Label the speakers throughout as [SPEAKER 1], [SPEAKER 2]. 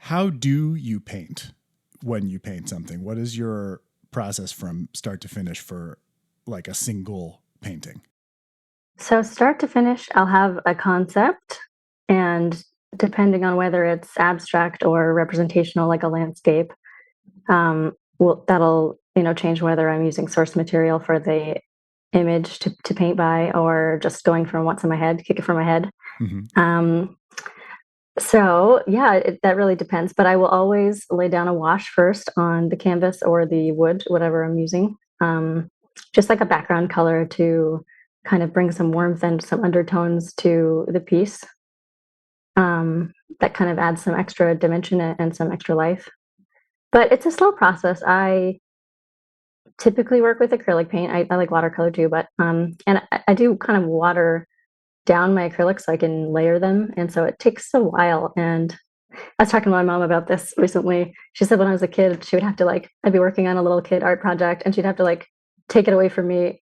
[SPEAKER 1] how do you paint when you paint something? What is your process from start to finish for like a single painting?
[SPEAKER 2] So start to finish, I'll have a concept, and depending on whether it's abstract or representational, like a landscape, that'll change whether I'm using source material for the image to paint by, or just going from what's in my head, kick it from my head.
[SPEAKER 1] Mm-hmm.
[SPEAKER 2] Um, so yeah, that really depends. But I will always lay down a wash first on the canvas or the wood, whatever I'm using, just like a background color to kind of bring some warmth and some undertones to the piece. That kind of adds some extra dimension and some extra life. But it's a slow process. I typically work with acrylic paint. I like watercolor too, but and I do kind of water down my acrylics so I can layer them, and so it takes a while. And I was talking to my mom about this recently. She said when I was a kid, she would have to I'd be working on a little kid art project, and she'd have to take it away from me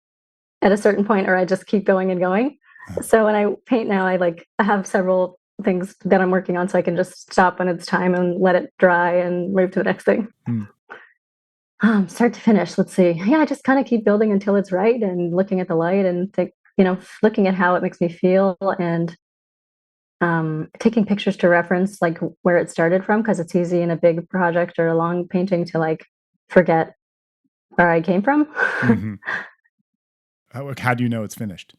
[SPEAKER 2] at a certain point, or I just keep going and going. So when I paint now, I have several things that I'm working on, so I can just stop when it's time and let it dry and move to the next thing.
[SPEAKER 1] Mm.
[SPEAKER 2] Start to finish, let's see. Yeah, I just kind of keep building until it's right and looking at the light and looking at how it makes me feel, and taking pictures to reference like where it started from, because it's easy in a big project or a long painting to forget where I came from.
[SPEAKER 1] Mm-hmm. How do you know it's finished?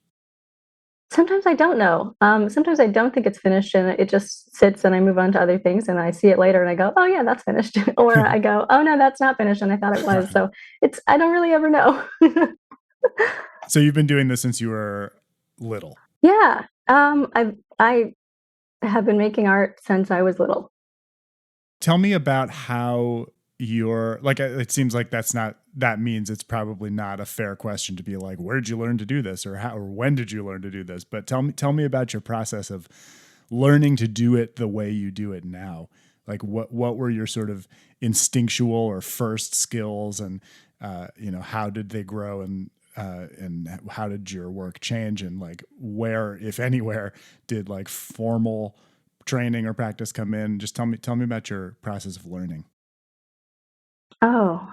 [SPEAKER 2] Sometimes I don't know. Sometimes I don't think it's finished and it just sits and I move on to other things and I see it later and I go, oh yeah, that's finished. Or I go, oh no, that's not finished and I thought it was. So I don't really ever know.
[SPEAKER 1] So you've been doing this since you were little?
[SPEAKER 2] Yeah. I have been making art since I was little.
[SPEAKER 1] Tell me about how it seems like that means it's probably not a fair question to be like, where'd you learn to do this, or when did you learn to do this? But tell me about your process of learning to do it the way you do it now. Like what were your sort of instinctual or first skills, and how did they grow, and how did your work change, and where, if anywhere, did formal training or practice come in? Just tell me about your process of learning.
[SPEAKER 2] Oh,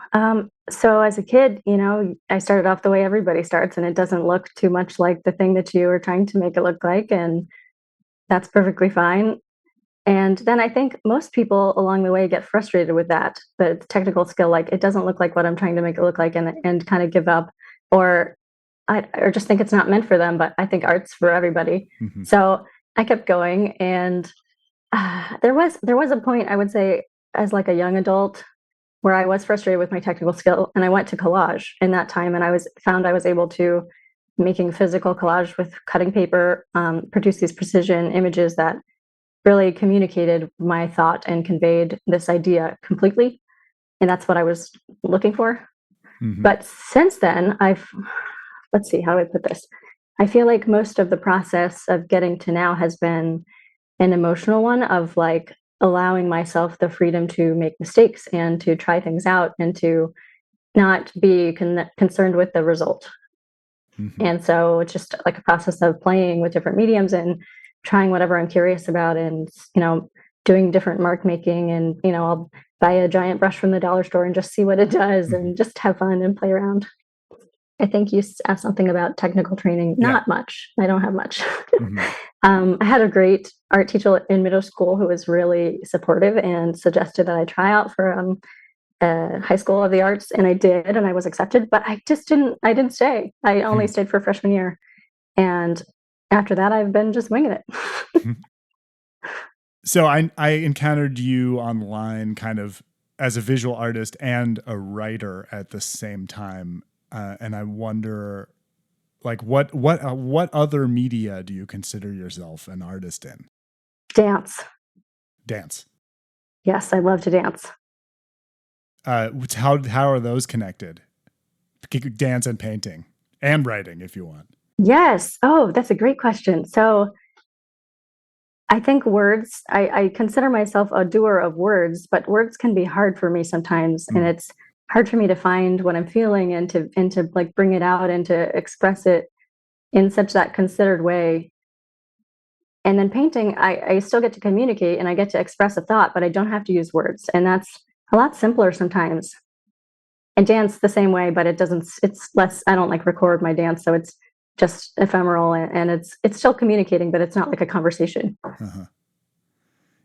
[SPEAKER 2] so as a kid, I started off the way everybody starts, and it doesn't look too much like the thing that you were trying to make it look like, and that's perfectly fine. And then I think most people along the way get frustrated with that, the technical skill, like it doesn't look like what I'm trying to make it look like, and kind of give up, or or just think it's not meant for them. But I think art's for everybody.
[SPEAKER 1] Mm-hmm.
[SPEAKER 2] So I kept going, and there was a point, I would say, as like a young adult, where I was frustrated with my technical skill, and I went to collage in that time, and I was able to, making physical collage with cutting paper, produce these precision images that really communicated my thought and conveyed this idea completely, and that's what I was looking for.
[SPEAKER 1] Mm-hmm.
[SPEAKER 2] But since then, let's see, how do I put this? I feel like most of the process of getting to now has been an emotional one of allowing myself the freedom to make mistakes and to try things out and to not be concerned with the result.
[SPEAKER 1] Mm-hmm.
[SPEAKER 2] And so it's just like a process of playing with different mediums and trying whatever I'm curious about, and doing different mark making, and I'll buy a giant brush from the dollar store and just see what it does,
[SPEAKER 1] Mm-hmm.
[SPEAKER 2] and just have fun and play around. I think you asked something about technical training.
[SPEAKER 1] Yeah.
[SPEAKER 2] Not much. I don't have much.
[SPEAKER 1] Mm-hmm.
[SPEAKER 2] I had a great art teacher in middle school who was really supportive and suggested that I try out for high school of the arts, and I did, and I was accepted. But I didn't stay. I only stayed for freshman year, and after that, I've been just winging it.
[SPEAKER 1] So I encountered you online, kind of as a visual artist and a writer at the same time, and I wonder, what other media do you consider yourself an artist in?
[SPEAKER 2] Dance.
[SPEAKER 1] Dance.
[SPEAKER 2] Yes, I love to dance.
[SPEAKER 1] How are those connected? Dance and painting and writing, if you want.
[SPEAKER 2] Yes. Oh, that's a great question. So I think words, I consider myself a doer of words, but words can be hard for me sometimes. And it's hard for me to find what I'm feeling and to bring it out and to express it in such that considered way. And then painting, I still get to communicate and I get to express a thought, but I don't have to use words. And that's a lot simpler sometimes. And dance the same way, but it's less, I don't like record my dance. So it's just ephemeral and it's still communicating, but it's not like a conversation.
[SPEAKER 1] Uh-huh.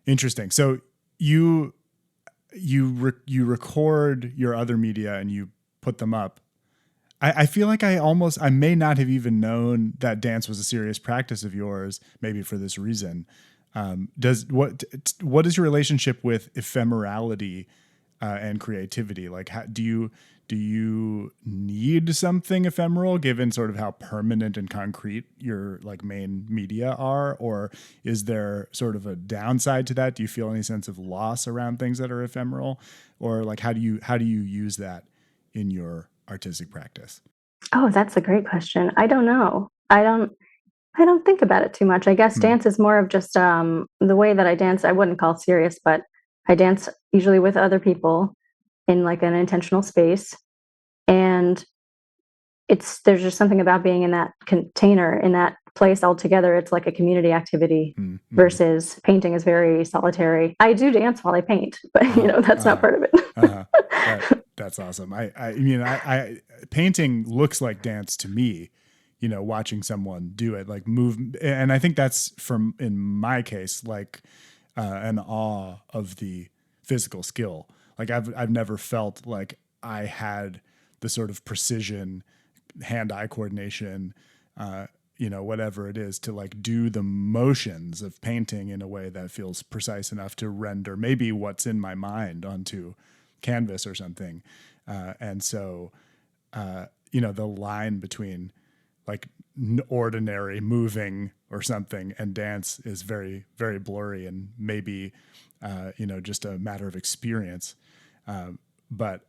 [SPEAKER 1] Interesting. So you record your other media and you put them up. I feel like I may not have even known that dance was a serious practice of yours, maybe for this reason. What is your relationship with ephemerality and creativity? Like, do you need something ephemeral given sort of how permanent and concrete your like main media are, or is there sort of a downside to that? Do you feel any sense of loss around things that are ephemeral, or like how do you use that in your artistic practice?
[SPEAKER 2] Oh, that's a great question. I don't know. I don't think about it too much. I guess
[SPEAKER 1] Hmm.
[SPEAKER 2] dance is more of just the way that I dance. I wouldn't call it serious, but I dance usually with other people in like an intentional space, and there's just something about being in that container, in that place all together. It's like a community activity
[SPEAKER 1] Mm-hmm.
[SPEAKER 2] versus painting is very solitary. I do dance while I paint, but
[SPEAKER 1] Uh-huh.
[SPEAKER 2] that's not
[SPEAKER 1] Uh-huh.
[SPEAKER 2] part of
[SPEAKER 1] Uh-huh.
[SPEAKER 2] it.
[SPEAKER 1] That's awesome. I mean, painting looks like dance to me, watching someone do it, like move. And I think that's in my case, like, an awe of the physical skill. Like I've never felt like I had the sort of precision, hand-eye coordination, whatever it is to like do the motions of painting in a way that feels precise enough to render maybe what's in my mind onto canvas or something. And so, the line between like ordinary moving or something and dance is very, very blurry and maybe, just a matter of experience. But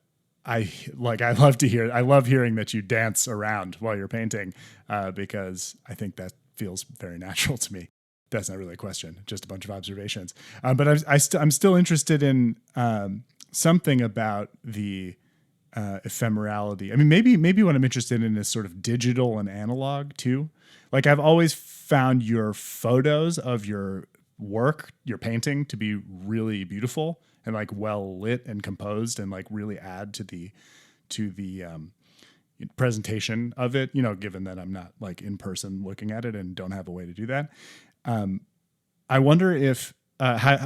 [SPEAKER 1] I love hearing that you dance around while you're painting, because I think that feels very natural to me. That's not really a question, just a bunch of observations. But I'm still interested in something about the ephemerality. I mean, maybe what I'm interested in is sort of digital and analog too. Like I've always found your photos of your work, your painting, to be really beautiful and like well lit and composed, and like really add to the presentation of it. Given that I'm not like in person looking at it and don't have a way to do that. I wonder if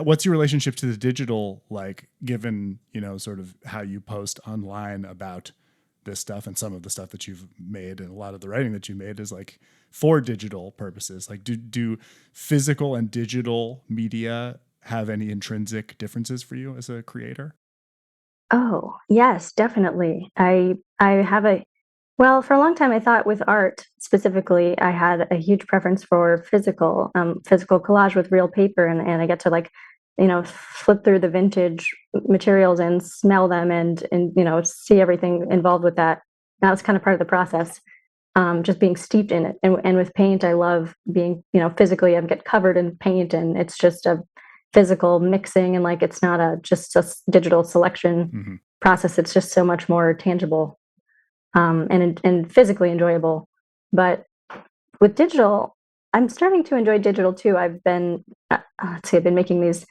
[SPEAKER 1] what's your relationship to the digital, like given, sort of how you post online about this stuff, and some of the stuff that you've made and a lot of the writing that you made is like for digital purposes. Like do physical and digital media have any intrinsic differences for you as a creator?
[SPEAKER 2] Oh, yes, definitely. I have a well, for a long time I thought with art specifically, I had a huge preference for physical collage with real paper, and I get to like, flip through the vintage materials and smell them and see everything involved with that. That was kind of part of the process. Just being steeped in it. And with paint, I love being, physically I get covered in paint and it's just a physical mixing and like it's not just a digital selection
[SPEAKER 1] Mm-hmm.
[SPEAKER 2] process. It's just so much more tangible and physically enjoyable. But with digital, I'm starting to enjoy digital too. Let's see, I've been making these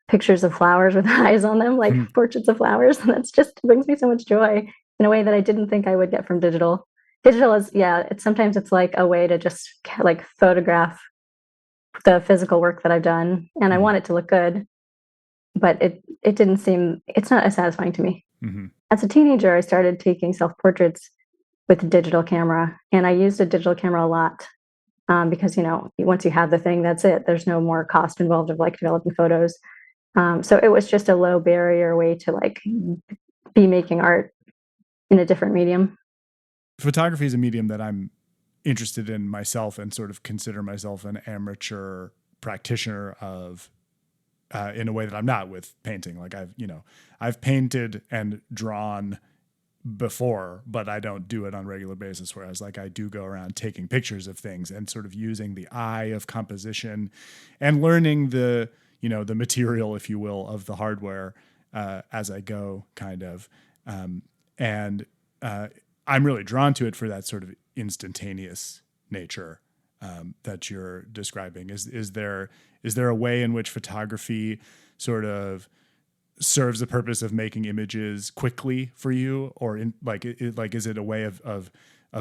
[SPEAKER 2] pictures of flowers with eyes on them, like portraits of flowers. And that's just brings me so much joy in a way that I didn't think I would get from digital. Digital is, yeah, sometimes it's like a way to just like photograph the physical work that I've done. And I
[SPEAKER 1] Mm-hmm.
[SPEAKER 2] want it to look good, but it's not as satisfying to me.
[SPEAKER 1] Mm-hmm.
[SPEAKER 2] As a teenager, I started taking self portraits with a digital camera, and I used a digital camera a lot because once you have the thing, that's it. There's no more cost involved of like developing photos. So it was just a low barrier way to like be making art in a different medium.
[SPEAKER 1] Photography is a medium that I'm interested in myself and sort of consider myself an amateur practitioner of, in a way that I'm not with painting. Like I've painted and drawn before, but I don't do it on a regular basis. Whereas like I do go around taking pictures of things and sort of using the eye of composition and learning the material, if you will, of the hardware, as I go kind of. And I'm really drawn to it for that sort of instantaneous nature. that you're describing? Is there a way in which photography sort of serves the purpose of making images quickly for you, or is it a way of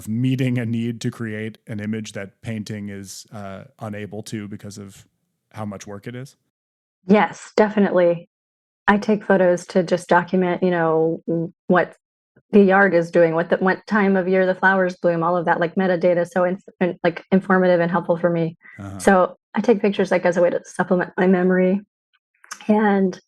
[SPEAKER 1] meeting a need to create an image that painting is unable to because of how much work it is?
[SPEAKER 2] Yes, definitely. I take photos to just document, what the yard is doing, what time of year the flowers bloom, all of that, like metadata, so like informative and helpful for me.
[SPEAKER 1] Uh-huh.
[SPEAKER 2] So I take pictures like as a way to supplement my memory, and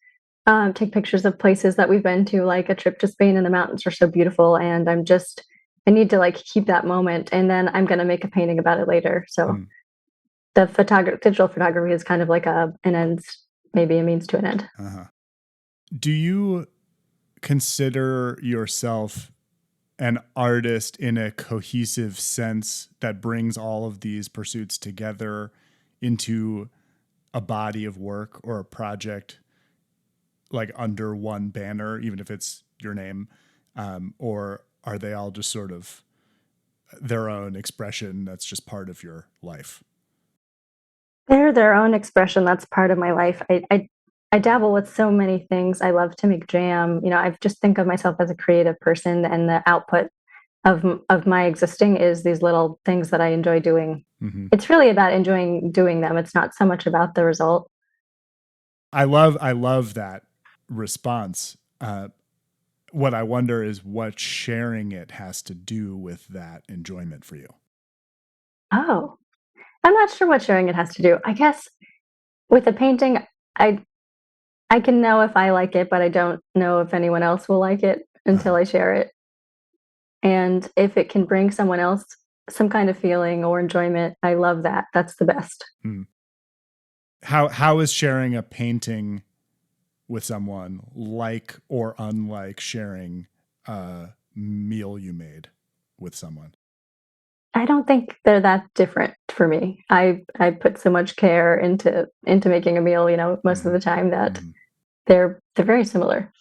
[SPEAKER 2] take pictures of places that we've been to, like a trip to Spain, and the mountains are so beautiful, and I need to like keep that moment, and then I'm going to make a painting about it later. So
[SPEAKER 1] Hmm.
[SPEAKER 2] the digital photography is kind of like an end, maybe a means to an end.
[SPEAKER 1] Uh-huh. Do you consider yourself an artist in a cohesive sense that brings all of these pursuits together into a body of work or a project, like under one banner, even if it's your name? Or are they all just sort of their own expression that's just part of your life?
[SPEAKER 2] They're their own expression. That's part of my life. I dabble with so many things. I love to make jam. I just think of myself as a creative person, and the output of my existing is these little things that I enjoy doing.
[SPEAKER 1] Mm-hmm.
[SPEAKER 2] It's really about enjoying doing them. It's not so much about the result.
[SPEAKER 1] I love that response. What I wonder is what sharing it has to do with that enjoyment for you.
[SPEAKER 2] Oh, I'm not sure what sharing it has to do. I guess with a painting, I I can know if I like it, but I don't know if anyone else will like it until
[SPEAKER 1] Uh-huh.
[SPEAKER 2] I share it. And if it can bring someone else some kind of feeling or enjoyment, I love that. That's the best.
[SPEAKER 1] Hmm. How is sharing a painting with someone like or unlike sharing a meal you made with someone?
[SPEAKER 2] I don't think they're that different for me. I put so much care into making a meal, most of
[SPEAKER 1] Mm-hmm.
[SPEAKER 2] the time, that
[SPEAKER 1] Mm-hmm.
[SPEAKER 2] they're very similar.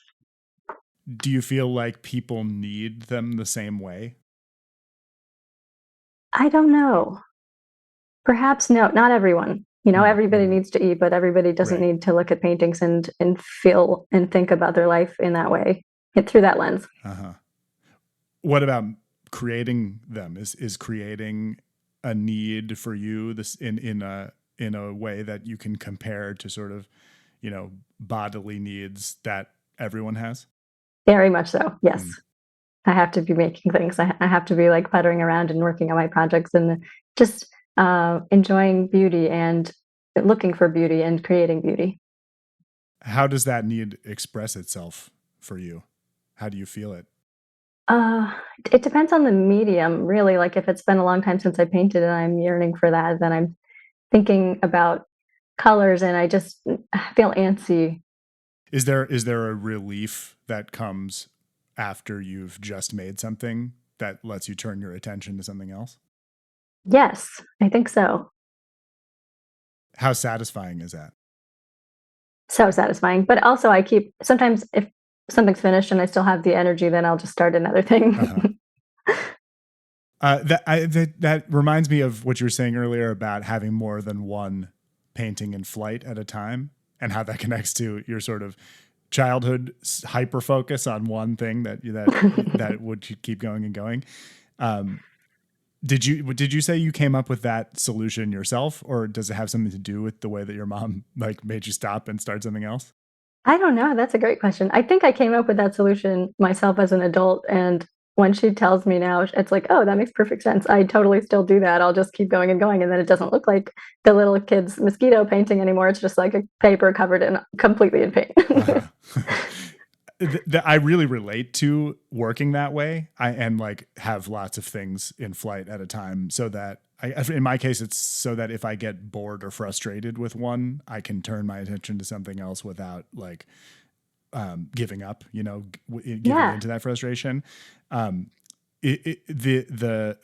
[SPEAKER 1] Do you feel like people need them the same way?
[SPEAKER 2] I don't know. Perhaps no, not everyone. Everybody
[SPEAKER 1] Mm-hmm.
[SPEAKER 2] needs to eat, but everybody doesn't
[SPEAKER 1] Right.
[SPEAKER 2] need to look at paintings and feel and think about their life in that way, through that lens.
[SPEAKER 1] Uh-huh. What about creating them? Is creating a need for you this in a way that you can compare to sort of, bodily needs that everyone has?
[SPEAKER 2] Very much so. Yes.
[SPEAKER 1] Mm.
[SPEAKER 2] I have to be making things. I have to be like puttering around and working on my projects, and just enjoying beauty and looking for beauty and creating beauty.
[SPEAKER 1] How does that need express itself for you? How do you feel it?
[SPEAKER 2] Uh, it depends on the medium, really. Like if it's been a long time since I painted and I'm yearning for that, then I'm thinking about colors, and I just feel antsy.
[SPEAKER 1] Is there a relief that comes after you've just made something that lets you turn your attention to something else?
[SPEAKER 2] Yes, I think so.
[SPEAKER 1] How satisfying is that?
[SPEAKER 2] So satisfying. But also, I keep sometimes if something's finished and I still have the energy, then I'll just start another
[SPEAKER 1] Uh-huh.
[SPEAKER 2] thing.
[SPEAKER 1] That reminds me of what you were saying earlier about having more than one painting in flight at a time, and how that connects to your sort of childhood hyper focus on one thing that would keep going and going. Um, did you say you came up with that solution yourself, or does it have something to do with the way that your mom like made you stop and start something else?
[SPEAKER 2] I don't know, that's a great question. I think I came up with that solution myself as an adult, and when she tells me now, it's like, "Oh, that makes perfect sense." I totally still do that. I'll just keep going and going, and then it doesn't look like the little kid's mosquito painting anymore. It's just like a paper covered in completely in paint.
[SPEAKER 1] Uh-huh. I really relate to working that way. And like have lots of things in flight at a time, so that in my case, it's so that if I get bored or frustrated with one, I can turn my attention to something else without like giving up, giving
[SPEAKER 2] Yeah.
[SPEAKER 1] into that frustration. Um, the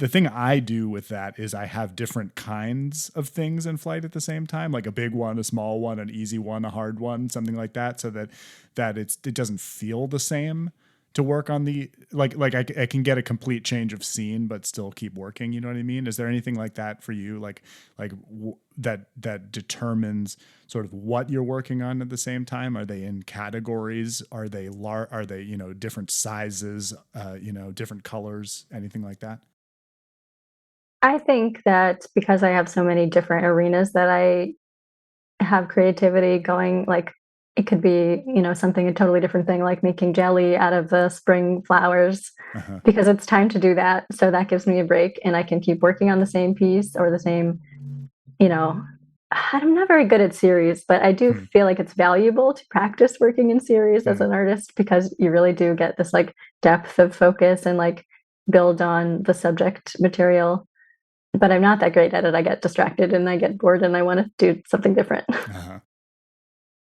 [SPEAKER 1] thing I do with that is I have different kinds of things in flight at the same time, like a big one, a small one, an easy one, a hard one, something like that, so that it doesn't feel the same to work on the I can get a complete change of scene but still keep working, you know what I mean? Is there anything like that for you, that determines sort of what you're working on at the same time? Are they in categories? Are they different sizes, different colors, anything like that?
[SPEAKER 2] I think that because I have so many different arenas that I have creativity going, like, it could be, something a totally different thing, like making jelly out of the spring flowers
[SPEAKER 1] Uh-huh.
[SPEAKER 2] because it's time to do that. So that gives me a break and I can keep working on the same piece or the same, you know, I'm not very good at series, but I do
[SPEAKER 1] Hmm.
[SPEAKER 2] feel like it's valuable to practice working in series as
[SPEAKER 1] Hmm.
[SPEAKER 2] an artist because you really do get this like depth of focus and like build on the subject material. But I'm not that great at it. I get distracted and I get bored and I want to do something different.
[SPEAKER 1] Uh-huh.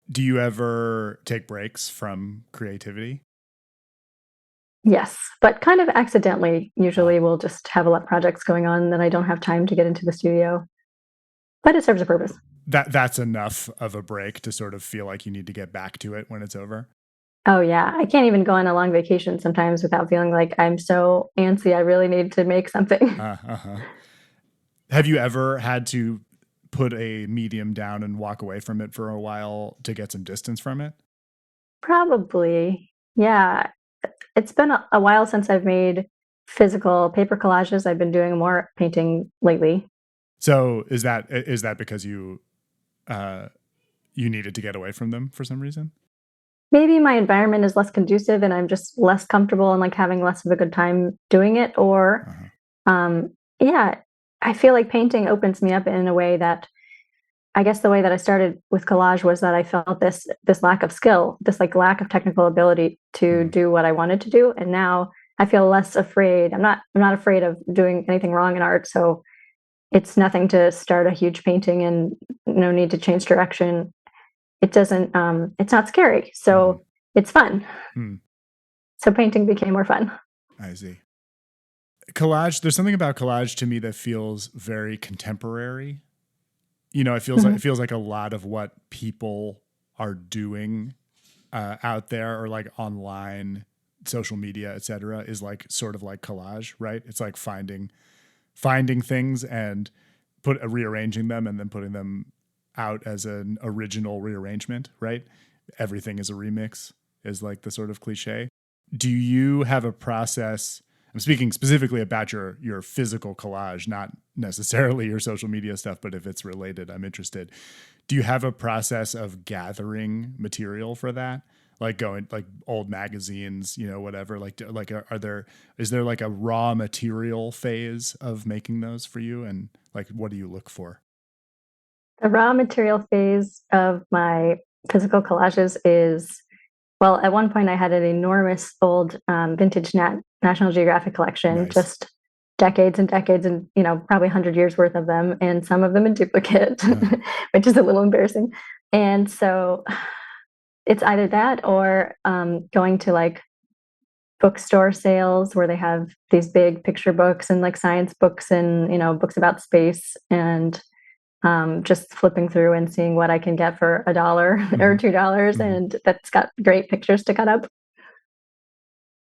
[SPEAKER 1] Do you ever take breaks from creativity?
[SPEAKER 2] Yes, but kind of accidentally.
[SPEAKER 1] Uh,
[SPEAKER 2] Usually we'll just have a lot of projects going on that I don't have time to get into the studio, but it serves a purpose.
[SPEAKER 1] that's enough of a break to sort of feel like you need to get back to it when it's over.
[SPEAKER 2] Oh yeah, I can't even go on a long vacation sometimes without feeling like I'm so antsy. I really need to make something.
[SPEAKER 1] Uh-huh. Have you ever had to put a medium down and walk away from it for a while to get some distance from it?
[SPEAKER 2] Probably. Yeah. It's been a while since I've made physical paper collages. I've been doing more painting lately.
[SPEAKER 1] So is that because uh you needed to get away from them for some reason?
[SPEAKER 2] Maybe my environment is less conducive and I'm just less comfortable and like having less of a good time doing it. Or,
[SPEAKER 1] Uh-huh.
[SPEAKER 2] yeah, I feel like painting opens me up in a way that I guess the way that I started with collage was that I felt this lack of skill, this like lack of technical ability to
[SPEAKER 1] Mm.
[SPEAKER 2] do what I wanted to do, and now I feel less afraid. I'm not afraid of doing anything wrong in art, so it's nothing to start a huge painting and no need to change direction. It doesn't. It's not scary,
[SPEAKER 1] Hmm.
[SPEAKER 2] so it's fun.
[SPEAKER 1] Hmm.
[SPEAKER 2] So painting became more fun.
[SPEAKER 1] I see. Collage, there's something about collage to me that feels very contemporary. It
[SPEAKER 2] Mhm.
[SPEAKER 1] feels like a lot of what people are doing out there or like online, social media, etc., is like sort of like collage, right? It's like finding things and rearranging them and then putting them out as an original rearrangement, right? Everything is a remix is like the sort of cliche. Do you have a process? I'm speaking specifically about your physical collage, not necessarily your social media stuff, but if it's related, I'm interested. Do you have a process of gathering material for that? Like going like old magazines, whatever. Is there like a raw material phase of making those for you, and like what do you look for?
[SPEAKER 2] The raw material phase of my physical collages is well, at one point I had an enormous old vintage National Geographic collection,
[SPEAKER 1] Nice.
[SPEAKER 2] just decades and decades, and probably 100 years worth of them, and some of them in duplicate,
[SPEAKER 1] Uh,
[SPEAKER 2] which is a little embarrassing. And so it's either that or going to like bookstore sales where they have these big picture books and like science books and books about space and just flipping through and seeing what I can get for $1 or
[SPEAKER 1] mhm,
[SPEAKER 2] $2,
[SPEAKER 1] mhm.
[SPEAKER 2] and that's got great pictures to cut up.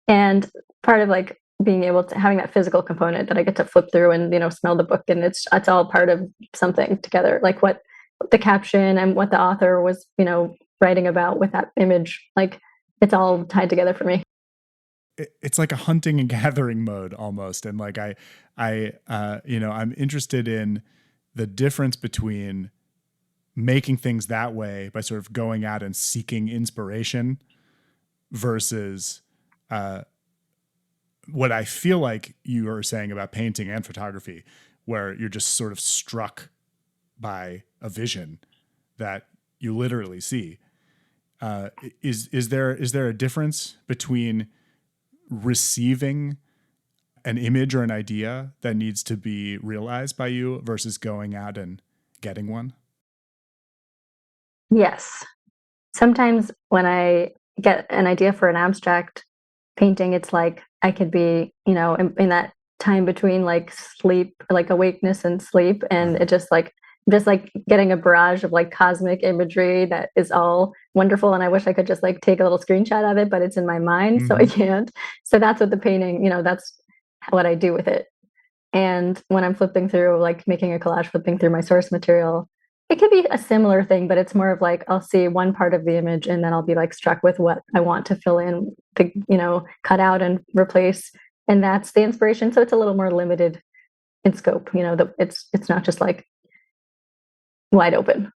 [SPEAKER 2] And part of like being able to having that physical component that I get to flip through and smell the book, and it's all part of something together. Like what the caption and what the author was writing about with that image, like it's all tied together for me.
[SPEAKER 1] It's like a hunting and gathering mode almost, and like I'm interested in the difference between making things that way by sort of going out and seeking inspiration versus uh, what I feel like you are saying about painting and photography, where you're just sort of struck by a vision that you literally see. Is there a difference between receiving an image or an idea that needs to be realized by you versus going out and getting one?
[SPEAKER 2] Yes. Sometimes when I get an idea for an abstract painting, it's like I could be, in that time between like sleep, like awakeness and sleep, and
[SPEAKER 1] Uh-huh.
[SPEAKER 2] it just like just like getting a barrage of like cosmic imagery that is all wonderful, and I wish I could just like take a little screenshot of it, but it's in my mind, so I
[SPEAKER 1] Mm-hmm.
[SPEAKER 2] can't. So that's what the painting, that's what I do with it. And when I'm flipping through, like making a collage, flipping through my source material, it could be a similar thing, but it's more of like I'll see one part of the image and then I'll be like struck with what I want to fill in, to, cut out and replace. And that's the inspiration. So it's a little more limited in scope, it's not just like wide open.